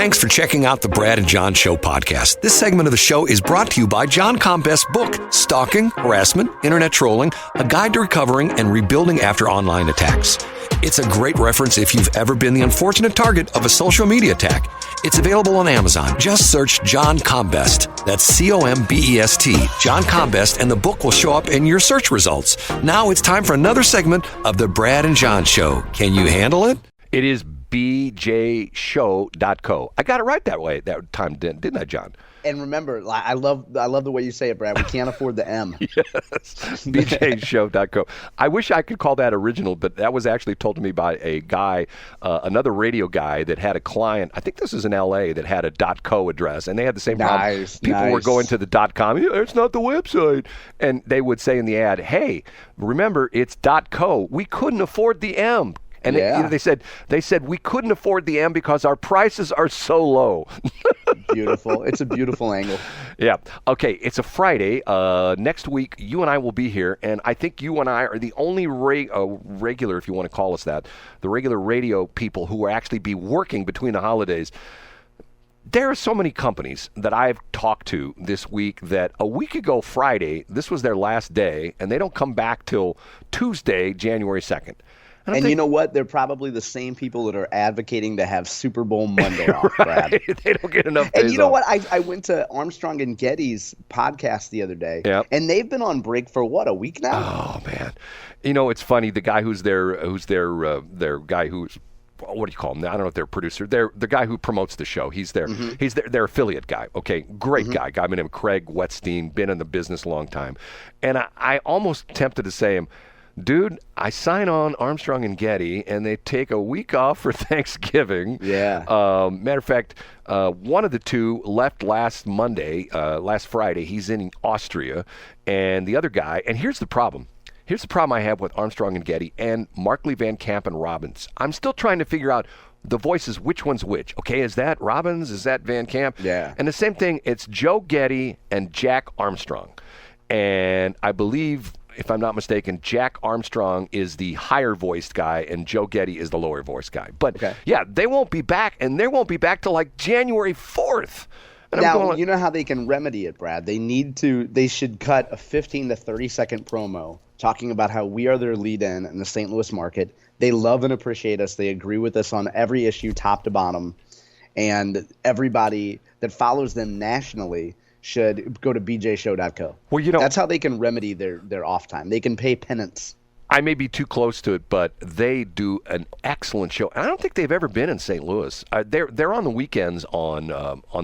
Thanks for checking out the Brad and John Show podcast. This segment of the show is brought to you by John Combest's book, Stalking, Harassment, Internet Trolling, A Guide to Recovering and Rebuilding After Online Attacks. It's a great reference if you've ever been the unfortunate target of a social media attack. It's available on Amazon. Just search John Combest. That's C-O-M-B-E-S-T, John Combest, and the book will show up in your search results. Now it's time for another segment of the Brad and John Show. Can you handle it? It is bjshow.co. I got it right that time, didn't I, John? And remember, I love the way you say it, Brad. We can't afford the M. Yes, bjshow.co. I wish I could call that original, but that was actually told to me by a guy, another radio guy that had a client. I think this is in L.A. that had a .co address, and they had the same problem. People were going to the .com. It's not the website, and they would say in the ad, "Hey, remember it's .co. We couldn't afford the M." And they said we couldn't afford the M because our prices are so low. Beautiful. It's a beautiful angle. Yeah. Okay. It's a Friday. Next week, you and I will be here, and I think you and I are the only regular, if you want to call us that, the regular radio people who will actually be working between the holidays. There are so many companies that I've talked to this week that a week ago Friday, this was their last day, and they don't come back till Tuesday, January 2nd. And you know what? They're probably the same people that are advocating to have Super Bowl Monday off, Brad. They don't get enough days And you know off. what? I went to Armstrong and Getty's podcast the other day, and they've been on break for, a week now? Oh, man. You know, it's funny. The guy who's their guy who's, what do you call him? I don't know if they're producer. They're the guy who promotes the show. He's their affiliate guy. Okay, great guy by the name of Craig Wetstein, been in the business a long time. And I almost tempted to say him, dude, I sign on Armstrong and Getty, and they take a week off for Thanksgiving. Yeah. Matter of fact, one of the two left last Friday. He's in Austria. And the other guy, and here's the problem. Here's the problem I have with Armstrong and Getty and Markley, Van Camp, and Robbins. I'm still trying to figure out the voices, which one's which. Okay, is that Robbins? Is that Van Camp? Yeah. And the same thing, it's Joe Getty and Jack Armstrong. And I believe, if I'm not mistaken, Jack Armstrong is the higher-voiced guy, and Joe Getty is the lower-voiced guy. But, yeah, they won't be back, and they won't be back till, like, January 4th. And now, you know how they can remedy it, Brad? They should cut a 15 to 30-second promo talking about how we are their lead-in in the St. Louis market. They love and appreciate us. They agree with us on every issue, top to bottom. And everybody that follows them nationally should go to bjshow.co. Well, you know, that's how they can remedy their off time. They can pay penance. I may be too close to it, but they do an excellent show. And I don't think they've ever been in St. Louis. They're on the weekends on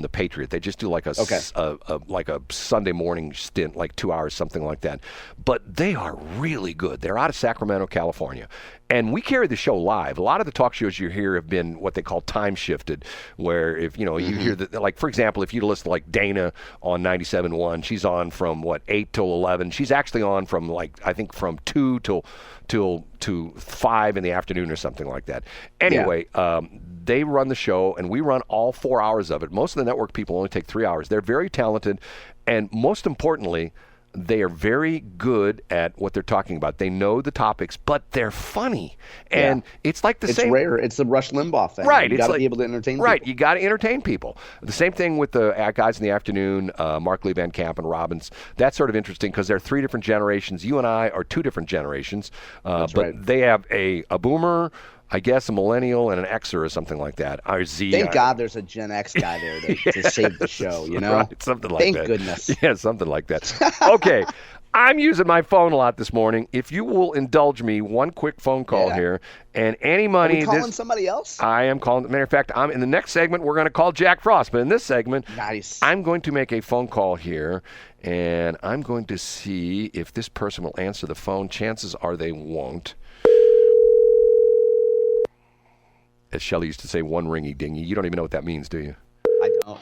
the Patriot. They just do like a Sunday morning stint, like 2 hours, something like that. But they are really good. They're out of Sacramento, California. And we carry the show live. A lot of the talk shows you hear have been what they call time shifted, where if you hear that, like, for example, if you listen to like Dana on 97.1, she's on from 8 till 11. She's actually on from I think from 2 till 5 in the afternoon or something like that. Anyway, they run the show, and we run all 4 hours of it. Most of the network people only take 3 hours. They're very talented, and most importantly, they are very good at what they're talking about. They know the topics, but they're funny. And it's like the same. It's rare. It's the Rush Limbaugh thing. Right. You got to be able to entertain people. Right. You got to entertain people. The same thing with the guys in the afternoon, Markley, Van Camp, and Robbins. That's sort of interesting because they're 3 different generations. You and I are 2 different generations. But right. They have a boomer, I guess a millennial, and an Xer or something like that. Or Z. Thank God there's a Gen X guy there to save the show, you know? Right, something like Thank that. goodness. Yeah, something like that. Okay. I'm using my phone a lot this morning. If you will indulge me, one quick phone call here, and any money. Are we calling somebody else? I am calling. Matter of fact, in the next segment, we're going to call Jack Frost. But in this segment, I'm going to make a phone call here, and I'm going to see if this person will answer the phone. Chances are they won't. As Shelley used to say, one ringy dingy. You don't even know what that means, do you? I don't.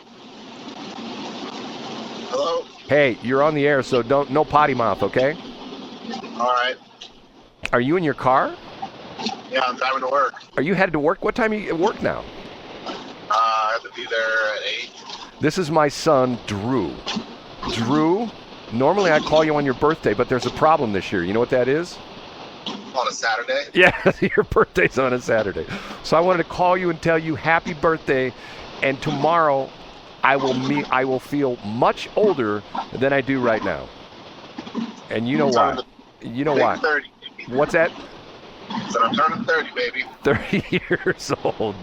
Hello? Hey, you're on the air, so no potty mouth, okay? All right. Are you in your car? Yeah, I'm driving to work. Are you headed to work? What time are you at work now? I have to be there at 8. This is my son, Drew. Drew, normally I'd call you on your birthday, but there's a problem this year. You know what that is? On a Saturday? Yeah, your birthday's on a Saturday. So I wanted to call you and tell you happy birthday and tomorrow I will feel much older than I do right now. And you know why? You know why? 30. What's that? So I'm turning 30, baby. 30 years old.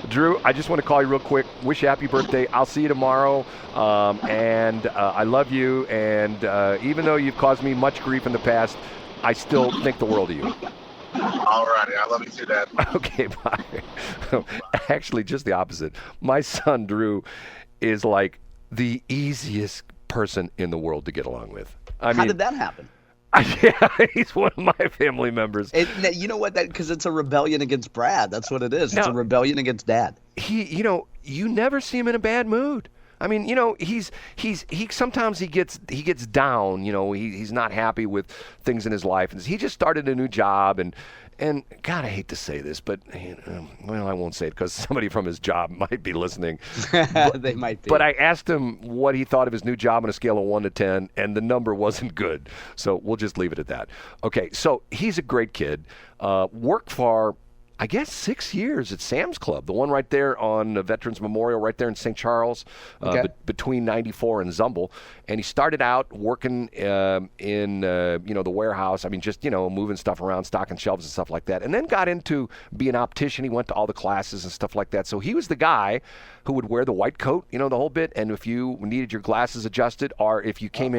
Drew, I just want to call you real quick. Wish you happy birthday. I'll see you tomorrow. And I love you. And even though you've caused me much grief in the past, I still think the world of you. All righty. I love you too, Dad. Okay, bye. Actually, just the opposite. My son, Drew, is like the easiest person in the world to get along with. How did that happen? Yeah, he's one of my family members. You know what? Because it's a rebellion against Brad. That's what it is. It's a rebellion against Dad. You never see him in a bad mood. I mean, he sometimes he gets down. He's not happy with things in his life, and he just started a new job, and God, I hate to say this, but well, I won't say it because somebody from his job might be listening. They might be. But I asked him what he thought of his new job on a scale of 1 to 10, and the number wasn't good. So we'll just leave it at that. Okay, so he's a great kid. Worked for, I guess, 6 years at Sam's Club, the one right there on Veterans Memorial, right there in St. Charles, between 94 and Zumble. And he started out working in the warehouse. I mean, just moving stuff around, stocking shelves and stuff like that. And then got into being an optician. He went to all the classes and stuff like that. So he was the guy who would wear the white coat, the whole bit. And if you needed your glasses adjusted, or if you came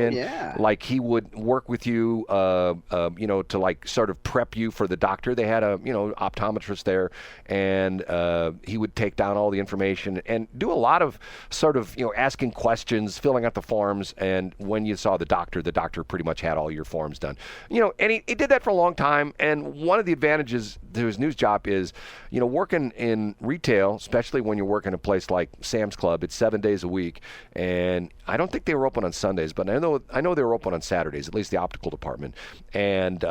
like he would work with you, to like sort of prep you for the doctor. They had a optometrist there, and he would take down all the information and do a lot of sort of asking questions, filling out the forms. And when you saw the doctor pretty much had all your forms done. And he did that for a long time. And one of the advantages to his news job is, working in retail, especially when you're working at a place like Sam's Club, it's 7 days a week. And I don't think they were open on Sundays, but I know they were open on Saturdays, at least the optical department. And,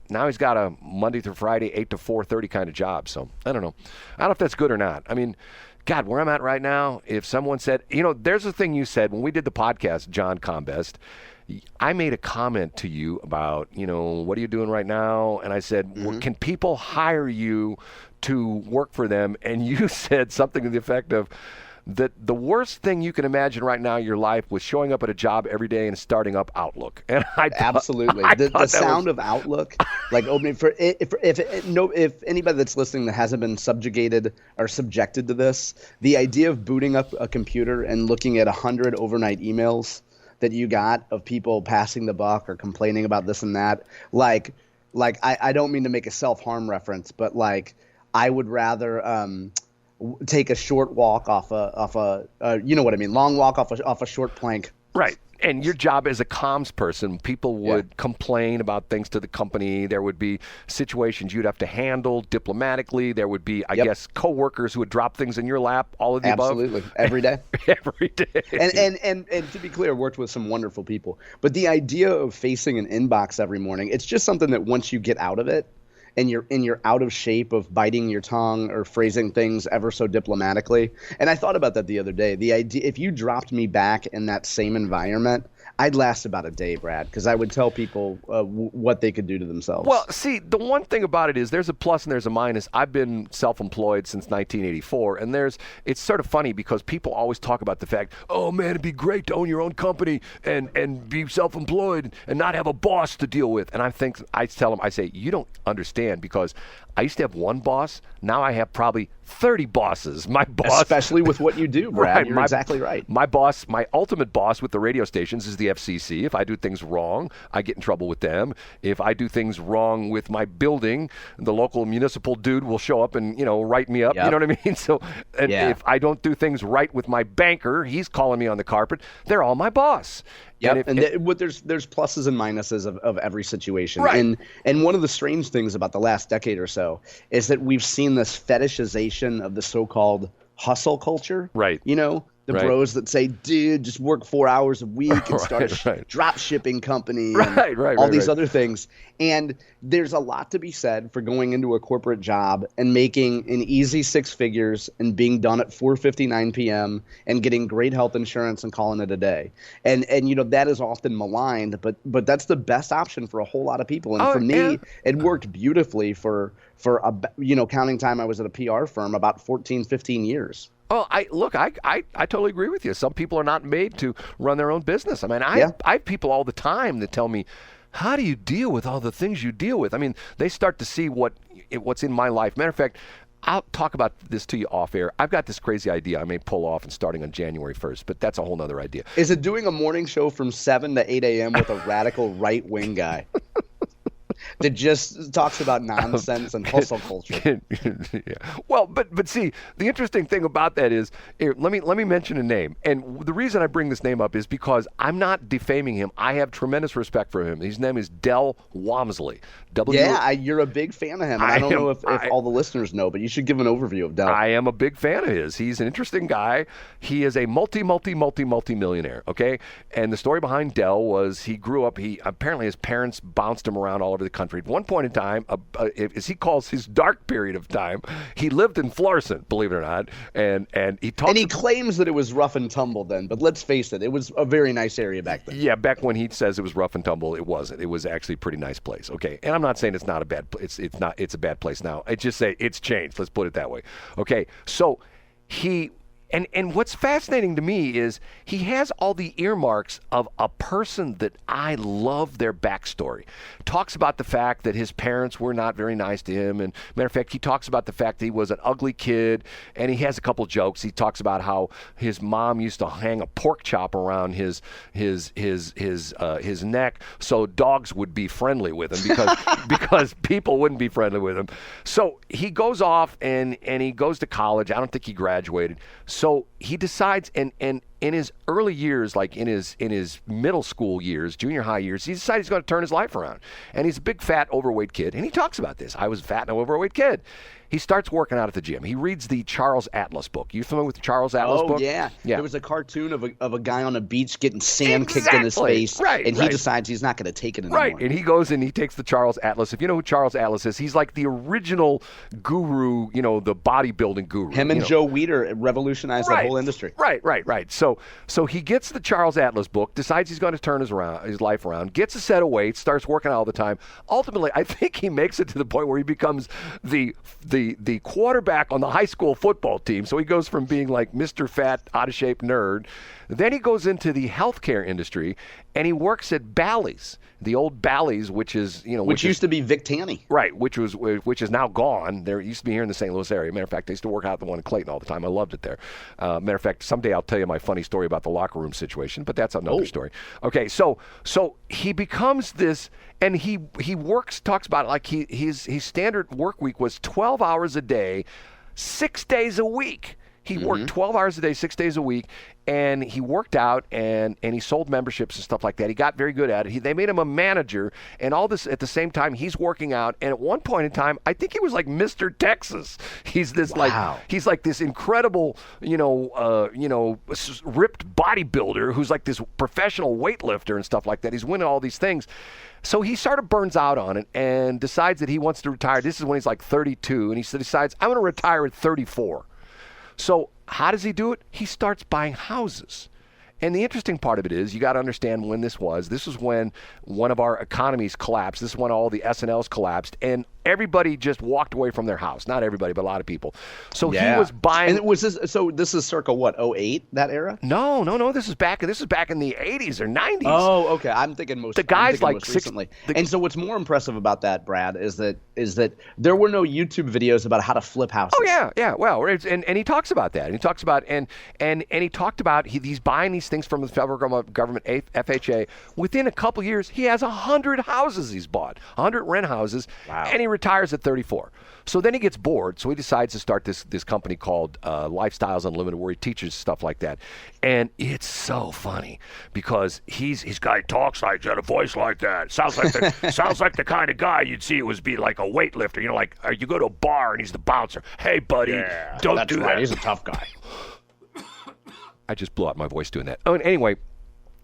now he's got a Monday through Friday, 8 to 4:30 kind of job. So I don't know. I don't know if that's good or not. I mean, God, where I'm at right now, if someone said, there's a thing you said when we did the podcast, John Combest, I made a comment to you about, what are you doing right now? And I said, well, can people hire you to work for them? And you said something to the effect of that the worst thing you can imagine right now in your life was showing up at a job every day and starting up Outlook. And absolutely. The sound of Outlook, like opening if anybody that's listening that hasn't been subjugated or subjected to this, the idea of booting up a computer and looking at 100 overnight emails that you got of people passing the buck or complaining about this and that, like I don't mean to make a self-harm reference, but like I would rather take a short walk off a you know what I mean, long walk off a short plank. Right. And your job as a comms person, people would complain about things to the company. There would be situations you'd have to handle diplomatically. There would be, I guess, coworkers who would drop things in your lap, all of the above. Absolutely. Every day. Every day. And to be clear, worked with some wonderful people. But the idea of facing an inbox every morning, it's just something that once you get out of it, and you're out of shape of biting your tongue or phrasing things ever so diplomatically. And I thought about that the other day. The idea, if you dropped me back in that same environment, I'd last about a day, Brad, because I would tell people what they could do to themselves. Well, see, the one thing about it is there's a plus and there's a minus. I've been self-employed since 1984, and it's sort of funny because people always talk about the fact, oh, man, it'd be great to own your own company and be self-employed and not have a boss to deal with. And I tell them, I say, you don't understand, because I used to have one boss. Now I have probably 30 bosses. My boss, especially with what you do, Brad. Right, You're exactly right. My boss, my ultimate boss with the radio stations is the FCC. If I do things wrong, I get in trouble with them. If I do things wrong with my building, the local municipal dude will show up and write me up. Yep. You know what I mean? So, if I don't do things right with my banker, he's calling me on the carpet. They're all my boss. Yep. There's pluses and minuses of every situation. Right. And one of the strange things about the last decade or so is that we've seen this fetishization of the so-called hustle culture. Right. The bros that say, dude, just work 4 hours a week and start a drop shipping company and all these other things. And there's a lot to be said for going into a corporate job and making an easy 6 figures and being done at 4:59 p.m. and getting great health insurance and calling it a day. And that is often maligned, but that's the best option for a whole lot of people. And for me, it worked beautifully for counting time I was at a PR firm, about 14, 15 years. Oh, I totally agree with you. Some people are not made to run their own business. I mean, I have people all the time that tell me, how do you deal with all the things you deal with? I mean, they start to see what's in my life. Matter of fact, I'll talk about this to you off air. I've got this crazy idea I may pull off and starting on January 1st, but that's a whole other idea. Is it doing a morning show from 7 to 8 a.m. with a radical right-wing guy that just talks about nonsense and hustle culture? Yeah. Well, but see, the interesting thing about that is, let me mention a name. And the reason I bring this name up is because I'm not defaming him. I have tremendous respect for him. His name is Del Walmsley. You're a big fan of him. And I don't know if all the listeners know, but you should give an overview of Del. I am a big fan of his. He's an interesting guy. He is a multi-millionaire, okay? And the story behind Del was he grew up, apparently his parents bounced him around all over the country. At one point in time, as he calls his dark period of time, he lived in Florissant, believe it or not, and he talks. And he claims that it was rough and tumble then, but let's face it was a very nice area back then. Yeah, back when he says it was rough and tumble, it wasn't. It was actually a pretty nice place. Okay, and I'm not saying it's not a bad place. It's not. It's a bad place now. I just say it's changed. Let's put it that way. Okay, so he. And what's fascinating to me is he has all the earmarks of a person that I love their backstory. Talks about the fact that his parents were not very nice to him. And matter of fact, he talks about the fact that he was an ugly kid. And he has a couple jokes. He talks about how his mom used to hang a pork chop around his neck so dogs would be friendly with him because people wouldn't be friendly with him. So he goes off and he goes to college. I don't think he graduated. So he decides, and in his early years, like in his middle school years, junior high years, he decides he's going to turn his life around. And he's a big, fat, overweight kid. And he talks about this. I was a fat and overweight kid. He starts working out at the gym. He reads the Charles Atlas book. You familiar with the Charles Atlas book? Oh, yeah. There was a cartoon of a guy on a beach getting sand kicked in his face. Right, and he decides he's not going to take it anymore. Right, and he goes and he takes the Charles Atlas. If you know who Charles Atlas is, he's like the original guru, the bodybuilding guru. Him and Joe Weider revolutionized the whole industry. Right. So he gets the Charles Atlas book, decides he's going to turn his life around, gets a set of weights, starts working out all the time. Ultimately, I think he makes it to the point where he becomes the quarterback on the high school football team. So he goes from being like Mr. Fat, out of shape nerd. Then he goes into the healthcare industry and he works at Bally's, the old Bally's, which is, which used to be Vic Tanny. Right, which is now gone. There used to be here in the St. Louis area. Matter of fact, I used to work out at the one in Clayton all the time. I loved it there. Matter of fact, someday I'll tell you my funny story about the locker room situation, but that's another story. Okay, so he becomes this, and he talks about it like his standard work week was 12 hours a day, 6 days a week. He worked 12 hours a day, 6 days a week, and he worked out and he sold memberships and stuff like that. He got very good at it. They made him a manager, and all this at the same time he's working out. And at one point in time, I think he was like Mr. Texas. He's this he's like this incredible, ripped bodybuilder who's like this professional weightlifter and stuff like that. He's winning all these things. So he sort of burns out on it and decides that he wants to retire. This is when he's like 32, and he decides, I'm going to retire at 34. So how does he do it? He starts buying houses. And the interesting part of it is you got to understand when this was. This was when one of our economies collapsed. This is when all the S&Ls collapsed, and everybody just walked away from their house. Not everybody, but a lot of people. So he was buying. And this is circa what, 08, that era? No. This is back in the 80s or 90s. Oh, okay. I'm thinking most recently. And so what's more impressive about that, Brad, is that there were no YouTube videos about how to flip houses. Oh yeah. Well, and he talks about that. And he talks about and he talked about he's buying these things from the federal government, FHA. Within a couple years, he has 100 houses he's bought, 100 rent houses, and he retires at 34. So then he gets bored, so he decides to start this company called Lifestyles Unlimited, where he teaches stuff like that. And it's so funny because he's guy talks like, he's got a voice like that. Sounds like the kind of guy you'd see would be like a weightlifter. Like you go to a bar and he's the bouncer. Hey, buddy, don't do that. He's a tough guy. I just blew out my voice doing that. Oh, and anyway,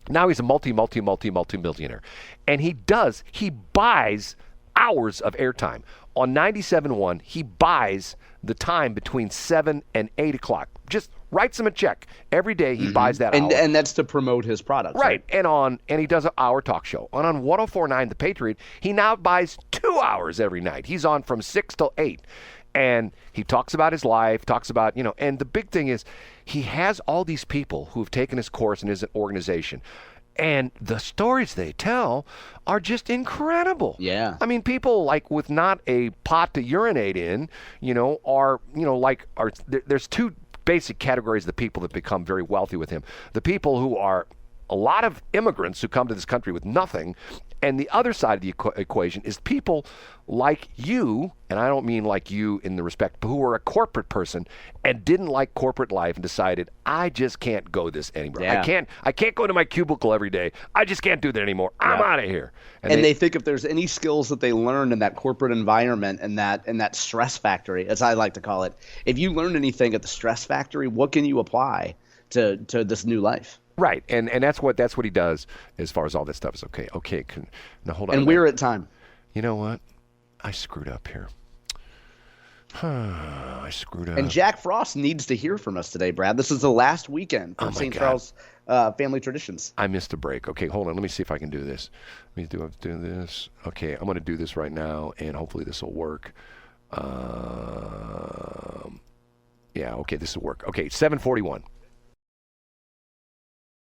now he's a multi-millionaire. And he buys hours of airtime. On 97.1, he buys the time between 7 and 8 o'clock. Just writes him a check. Every day he buys that hour. And that's to promote his products. Right. And he does an hour talk show. And on 104.9 The Patriot, he now buys 2 hours every night. He's on from 6 till 8. And he talks about his life, talks about, and the big thing is he has all these people who have taken his course in his organization. And the stories they tell are just incredible. Yeah. I mean, people like with not a pot to urinate in, there's two basic categories of the people that become very wealthy with him. The people who are a lot of immigrants who come to this country with nothing. And the other side of the equation is people like you, and I don't mean like you in the respect, but who are a corporate person and didn't like corporate life and decided, I just can't go this anymore. Yeah. I can't go to my cubicle every day. I just can't do that anymore. I'm out of here. And they think if there's any skills that they learned in that corporate environment and that stress factory, as I like to call it, if you learned anything at the stress factory, what can you apply to this new life? Right, and that's what he does as far as all this stuff is okay. Okay, now hold on. And we're at time. You know what? I screwed up here. I screwed up. And Jack Frost needs to hear from us today, Brad. This is the last weekend for St. Charles Family Traditions. I missed a break. Okay, hold on. Let me see if I can do this. Let me do this. Okay, I'm going to do this right now, and hopefully this will work. Yeah, okay, this will work. Okay, 7:41.